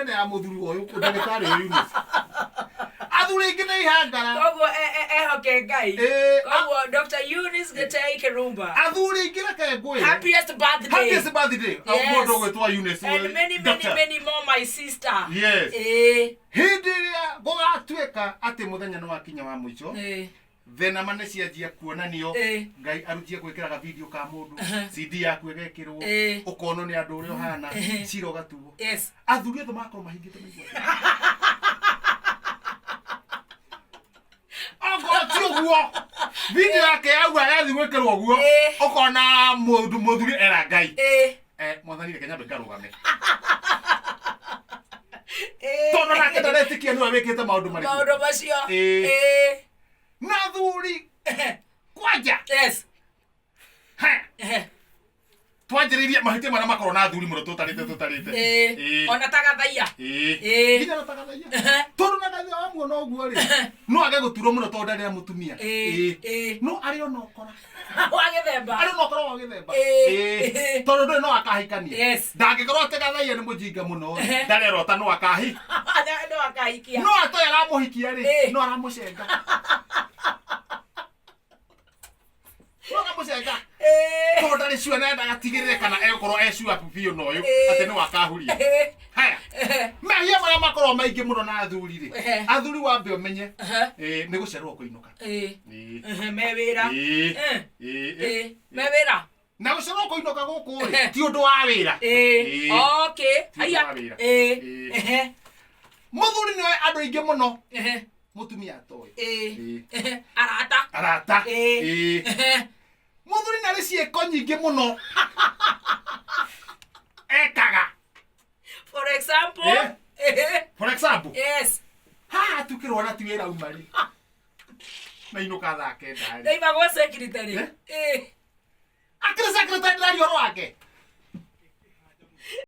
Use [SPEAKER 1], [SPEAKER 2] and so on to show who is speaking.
[SPEAKER 1] nene ya muthuri uyu ndagitari uyu athuri ingi ni ihangara
[SPEAKER 2] koguo ehoke Ngai koguo Dr. Eunice Gitei Kirumba
[SPEAKER 1] athuri ingi reke ngwe
[SPEAKER 2] happiest birthday
[SPEAKER 1] mundu gwitwa Eunice
[SPEAKER 2] and many more my sister
[SPEAKER 1] yes hindi ria gugatuika ati muthenya ni wakinya wa mwicho thena mane cianjia kuonanio Ngai arutie gwikiraga video ka mundu CD yaku egekirwo ukono ni andu uri ohana ciro gatuo athuri othe makorwo mahingite maigua oguo video yake yau yathi gwikirwo guo ukona muthuri era Ngai mwathani reke nyambe ngarugame tono nake ndaretikia niwe wikite maundu macio na thuri kwanja twanjiriria mahite mara makorwo na thuri muno tutarite
[SPEAKER 2] ona tagathaia
[SPEAKER 1] nginya tagathaia tondu na gathia wa muona uguo ri no age guturwo muno tondu ndarira mutumia no ari ona okora
[SPEAKER 2] wa githemba
[SPEAKER 1] ari ona okora wa githemba tondu nduri no akahikania ndangikorwo tagathaia ni mujinga muno ndarerota no akahi
[SPEAKER 2] no akahikia
[SPEAKER 1] no atoya aramuhikia ri no aramucenga mucenga tondu ndari sure nenda gatigirire kana egũkorwo ecua biũ no uyu ati ni wakahuria haya mahia maria makorwo maingi muno na athuri ri athuri wambe umenye ni gucerwo kuinuka
[SPEAKER 2] mewira mewira
[SPEAKER 1] na gucerwo kuinuka guku ri ti undu wa wira
[SPEAKER 2] okay haya
[SPEAKER 1] muthuri niwe andu aingi muno mutumia atoy arata muthuri nari cieko nyingi muno ekaga for example
[SPEAKER 2] yes
[SPEAKER 1] ha tukirwo na ti wira umari na inuka thake ndari
[SPEAKER 2] ndaiba go secretary
[SPEAKER 1] akira secretary ndari oro wake